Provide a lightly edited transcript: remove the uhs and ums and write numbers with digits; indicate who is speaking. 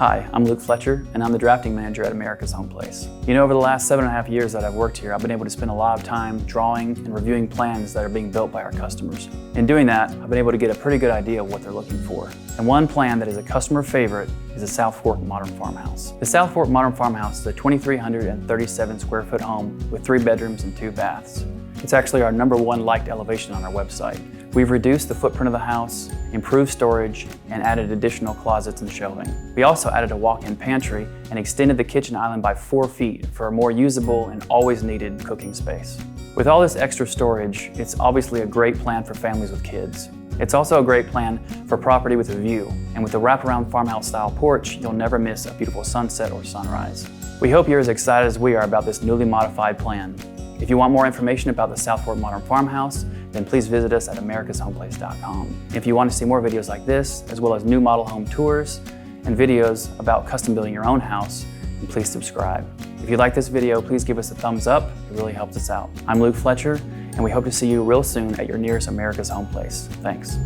Speaker 1: Hi, I'm Luke Fletcher, and I'm the drafting manager at America's Home Place. You know, over the last 7.5 years that I've worked here, I've been able to spend a lot of time drawing and reviewing plans that are being built by our customers. In doing that, I've been able to get a pretty good idea of what they're looking for. And one plan that is a customer favorite is the South Fork Modern Farmhouse. The South Fork Modern Farmhouse is a 2,337 square foot home with 3 bedrooms and 2 baths. It's actually our #1 liked elevation on our website. We've reduced the footprint of the house, improved storage, and added additional closets and shelving. We also added a walk-in pantry and extended the kitchen island by 4 feet for a more usable and always needed cooking space. With all this extra storage, it's obviously a great plan for families with kids. It's also a great plan for property with a view, and with the wraparound farmhouse style porch, you'll never miss a beautiful sunset or sunrise. We hope you're as excited as we are about this newly modified plan. If you want more information about the South Fork Modern Farmhouse, then please visit us at americashomeplace.com. If you want to see more videos like this, as well as new model home tours and videos about custom building your own house, then please subscribe. If you like this video, please give us a thumbs up. It really helps us out. I'm Luke Fletcher, and we hope to see you real soon at your nearest America's Home Place. Thanks.